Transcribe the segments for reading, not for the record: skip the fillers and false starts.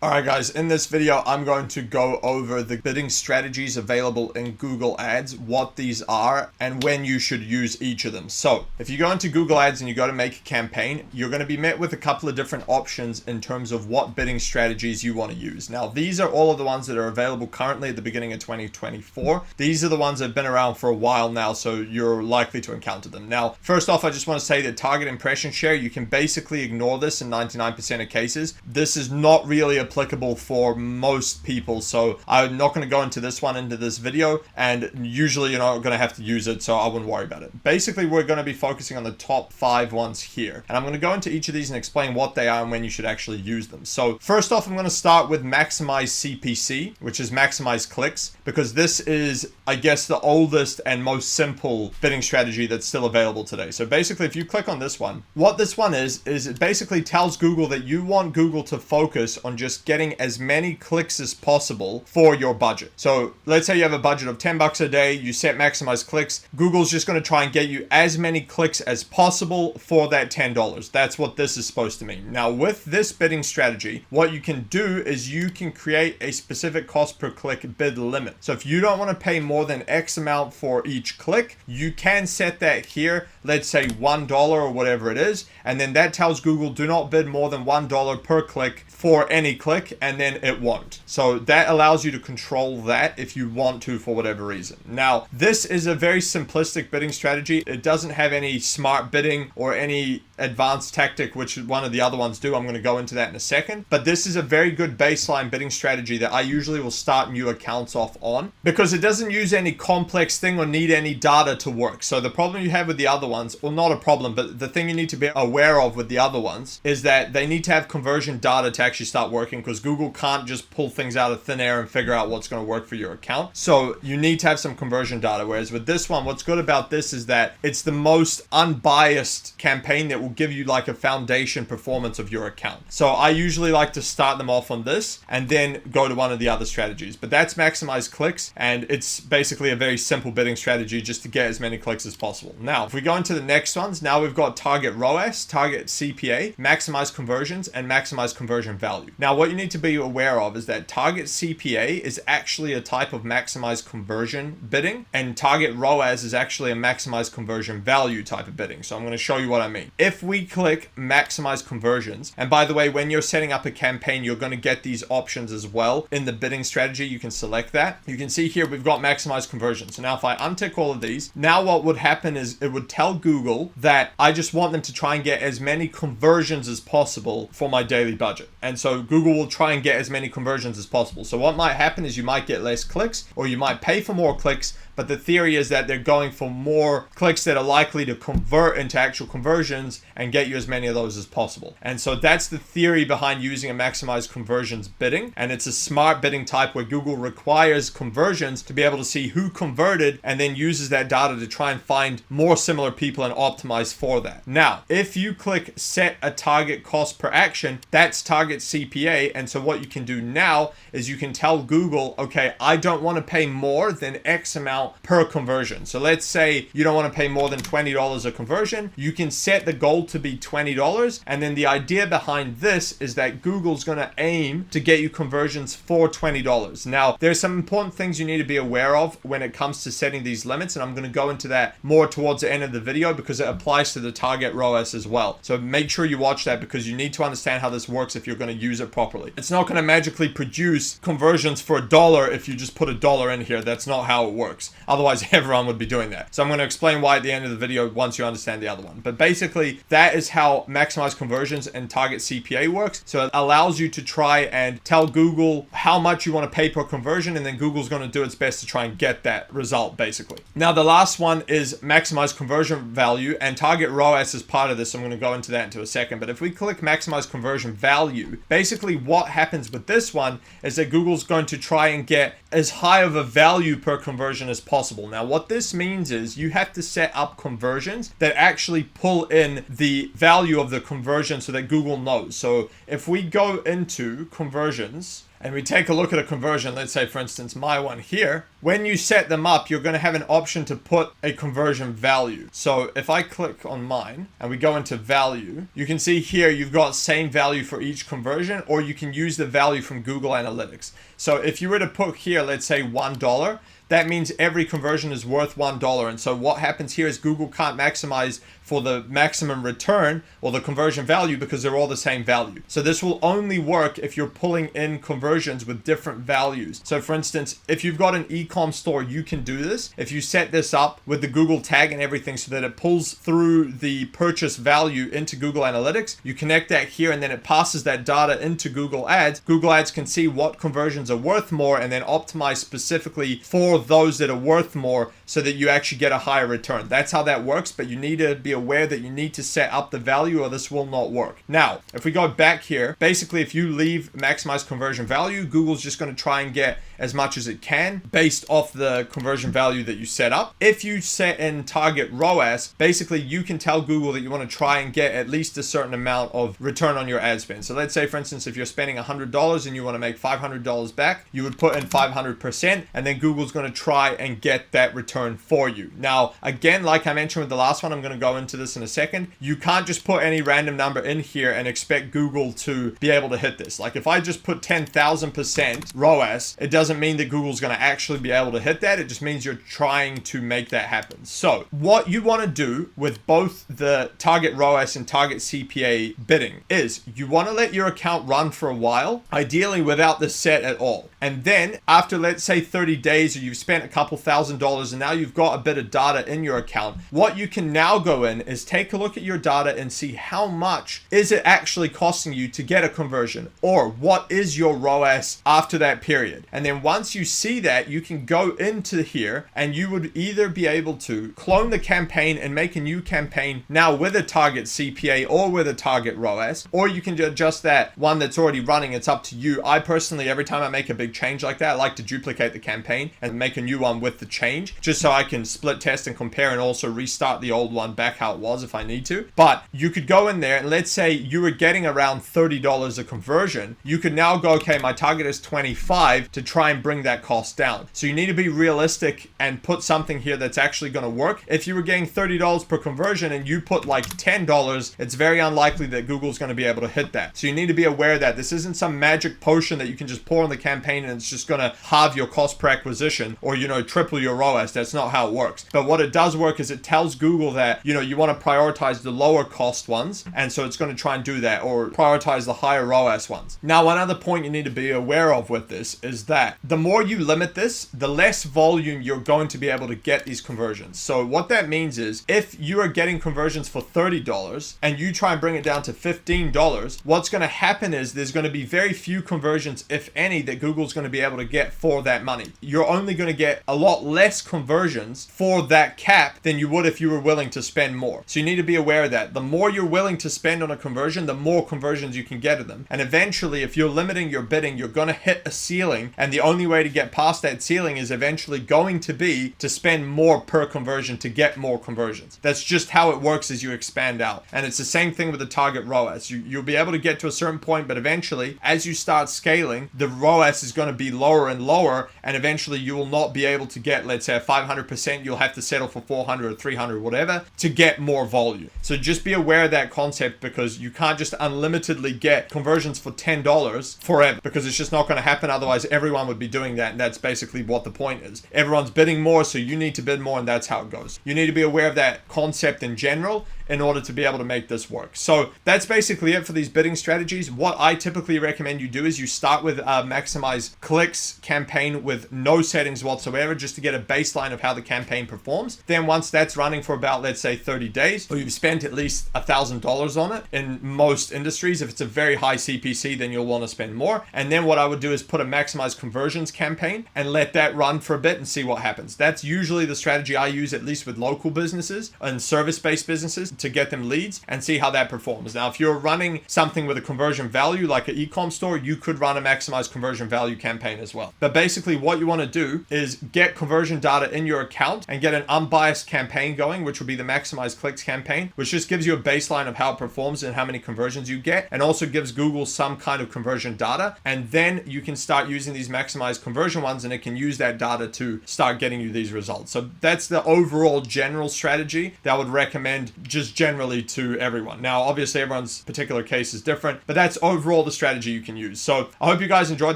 Alright guys, in this video I'm going to go over the bidding strategies available in Google Ads, what these are, and when you should use each of them. So, if you go into Google Ads and you go to make a campaign, you're going to be met with a couple of different options in terms of what bidding strategies you want to use. Now, these are all of the ones that are available currently at the beginning of 2024. These are the ones that have been around for a while now, so you're likely to encounter them. Now, first off, I just want to say that target impression share, you can basically ignore this in 99% of cases. This is not really applicable for most people, so I'm not going to go into this video, and usually you're not going to have to use it, so I wouldn't worry about it. Basically, we're going to be focusing on the top 5 ones here, and I'm going to go into each of these and explain what they are and when you should actually use them. So first off, I'm going to start with maximize CPC, which is maximize clicks, because this is, I guess, the oldest and most simple bidding strategy that's still available today. So basically, if you click on this one, what this one is it basically tells Google that you want Google to focus on just getting as many clicks as possible for your budget. So let's say you have a budget of $10 a day, you set maximize clicks. Google's just going to try and get you as many clicks as possible for that $10. That's what this is supposed to mean. Now, with this bidding strategy, what you can do is you can create a specific cost per click bid limit. So if you don't want to pay more than X amount for each click, you can set that here. Let's say $1 or whatever it is. And then that tells Google, do not bid more than $1 per click for any click, and then it won't. So that allows you to control that if you want to for whatever reason. Now, this is a very simplistic bidding strategy. It doesn't have any smart bidding or any advanced tactic, which one of the other ones do. I'm going to go into that in a second. But this is a very good baseline bidding strategy that I usually will start new accounts off on, because it doesn't use any complex thing or need any data to work. So the problem you have with the other ones, well, not a problem, but the thing you need to be aware of with the other ones is that they need to have conversion data to actually start working, because Google can't just pull things out of thin air and figure out what's going to work for your account. So you need to have some conversion data. Whereas with this one, what's good about this is that it's the most unbiased campaign that will give you like a foundation performance of your account. So I usually like to start them off on this and then go to one of the other strategies. But that's maximize clicks, and it's basically a very simple bidding strategy just to get as many clicks as possible. Now, if we go into the next ones, now we've got target ROAS, target CPA, maximize conversions, and maximize conversion value. Now, what you need to be aware of is that target CPA is actually a type of maximize conversion bidding, and target ROAS is actually a maximize conversion value type of bidding. So I'm going to show you what I mean. If we click maximize conversions, and by the way, when you're setting up a campaign, you're going to get these options as well in the bidding strategy. You can select that. You can see here we've got maximize conversions. So now if I untick all of these, now what would happen is it would tell Google that I just want them to try and get as many conversions as possible for my daily budget. And so Google will try and get as many conversions as possible. So what might happen is you might get less clicks, or you might pay for more clicks, but the theory is that they're going for more clicks that are likely to convert into actual conversions and get you as many of those as possible. And so that's the theory behind using a maximize conversions bidding. And it's a smart bidding type where Google requires conversions to be able to see who converted and then uses that data to try and find more similar people and optimize for that. Now, if you click set a target cost per action, that's target CPA. And so what you can do now is you can tell Google, okay, I don't want to pay more than X amount per conversion. So let's say you don't want to pay more than $20 a conversion. You can set the goal to be $20. And then the idea behind this is that Google's going to aim to get you conversions for $20. Now, there's some important things you need to be aware of when it comes to setting these limits. And I'm going to go into that more towards the end of the video because it applies to the target ROAS as well. So make sure you watch that because you need to understand how this works if you're going to use it properly. It's not going to magically produce conversions for $1 if you just put $1 in here. That's not how it works. Otherwise, everyone would be doing that. So I'm going to explain why at the end of the video once you understand the other one. But basically, that is how maximize conversions and target CPA works. So it allows you to try and tell Google how much you want to pay per conversion, and then Google's going to do its best to try and get that result, basically. Now, the last one is maximize conversion value, and target ROAS is part of this. So I'm going to go into that into a second. But if we click maximize conversion value, basically what happens with this one is that Google's going to try and get as high of a value per conversion as possible. Now, what this means is you have to set up conversions that actually pull in the value of the conversion so that Google knows. So if we go into conversions and we take a look at a conversion, let's say for instance my one here, when you set them up, you're going to have an option to put a conversion value. So if I click on mine and we go into value, you can see here you've got same value for each conversion, or you can use the value from Google Analytics. So if you were to put here, let's say $1, that means every conversion is worth $1. And so what happens here is Google can't maximize for the maximum return or the conversion value because they're all the same value. So this will only work if you're pulling in conversions with different values. So for instance, if you've got an e-com store, you can do this. If you set this up with the Google tag and everything so that it pulls through the purchase value into Google Analytics, you connect that here and then it passes that data into Google Ads. Google Ads can see what conversions are worth more and then optimize specifically for those that are worth more so that you actually get a higher return. That's how that works, but you need to be aware that you need to set up the value or this will not work. Now, if we go back here, basically if you leave maximize conversion value, Google's just going to try and get as much as it can based off the conversion value that you set up. If you set in target ROAS, basically you can tell Google that you want to try and get at least a certain amount of return on your ad spend. So let's say for instance, if you're spending $100 and you want to make $500 back, you would put in 500% and then Google's going to try and get that return for you. Now, again, like I mentioned with the last one, I'm going to go into this in a second. You can't just put any random number in here and expect Google to be able to hit this. Like if I just put 10,000% ROAS, it doesn't mean that Google's going to actually be able to hit that. It just means you're trying to make that happen. So what you want to do with both the target ROAS and target CPA bidding is you want to let your account run for a while, ideally without this set at all. And then after, let's say 30 days, or you've spent a couple $1,000s and now you've got a bit of data in your account, what you can now go in is take a look at your data and see how much is it actually costing you to get a conversion, or what is your ROAS after that period. And then once you see that, you can go into here and you would either be able to clone the campaign and make a new campaign now with a target CPA or with a target ROAS, or you can adjust that one that's already running. It's up to you. I personally, every time I make a big change like that, I like to duplicate the campaign and make a new one with the change, just so I can split test and compare and also restart the old one back how it was if I need to. But you could go in there and let's say you were getting around $30 a conversion. You could now go, okay, my target is 25 to try and bring that cost down. So you need to be realistic and put something here that's actually going to work. If you were getting $30 per conversion and you put like $10, it's very unlikely that Google's going to be able to hit that. So you need to be aware that this isn't some magic potion that you can just pour in the campaign and it's just going to halve your cost per acquisition or, triple your ROAS. That's not how it works. But what it does work is it tells Google that, you want to prioritize the lower cost ones. And so it's going to try and do that, or prioritize the higher ROAS ones. Now, one other point you need to be aware of with this is that the more you limit this, the less volume you're going to be able to get these conversions. So what that means is if you are getting conversions for $30 and you try and bring it down to $15, what's going to happen is there's going to be very few conversions, if any, that Google's going to be able to get for that money. You're only going to get a lot less conversions for that cap than you would if you were willing to spend more. So you need to be aware of that. The more you're willing to spend on a conversion, the more conversions you can get of them. And eventually, if you're limiting your bidding, you're going to hit a ceiling. And the only way to get past that ceiling is eventually going to be to spend more per conversion to get more conversions. That's just how it works as you expand out. And it's the same thing with the target ROAS. You'll be able to get to a certain point, but eventually, as you start scaling, the ROAS is going to be lower and lower. And eventually, you will not be able to get, let's say, a 500%. You'll have to settle for 400 or 300, whatever, to get more volume. So just be aware of that concept, because you can't just unlimitedly get conversions for $10 forever, because it's just not going to happen. Otherwise, everyone would be doing that. And that's basically what the point is. Everyone's bidding more, so you need to bid more, and that's how it goes. You need to be aware of that concept in general in order to be able to make this work. So that's basically it for these bidding strategies. What I typically recommend you do is you start with a maximize clicks campaign with no settings whatsoever, just to get a baseline of how the campaign performs. Then once that's running for about, let's say 30 days, or you've spent at least $1,000 on it in most industries, if it's a very high CPC, then you'll want to spend more. And then what I would do is put a maximize conversions campaign and let that run for a bit and see what happens. That's usually the strategy I use, at least with local businesses and service-based businesses. to get them leads and see how that performs. Now, if you're running something with a conversion value like an e-com store, you could run a maximize conversion value campaign as well. But basically what you want to do is get conversion data in your account and get an unbiased campaign going, which will be the maximize clicks campaign, which just gives you a baseline of how it performs and how many conversions you get, and also gives Google some kind of conversion data. And then you can start using these maximize conversion ones, and it can use that data to start getting you these results. So that's the overall general strategy that I would recommend just generally to everyone. Now, obviously everyone's particular case is different, but that's overall the strategy you can use. So I hope you guys enjoyed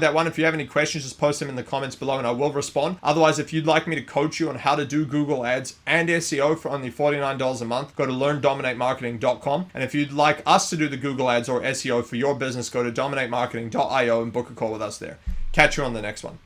that one. If you have any questions, just post them in the comments below and I will respond. Otherwise, if you'd like me to coach you on how to do Google ads and SEO for only $49 a month, go to learndominatemarketing.com. And if you'd like us to do the Google ads or SEO for your business, go to dominatemarketing.io and book a call with us there. Catch you on the next one.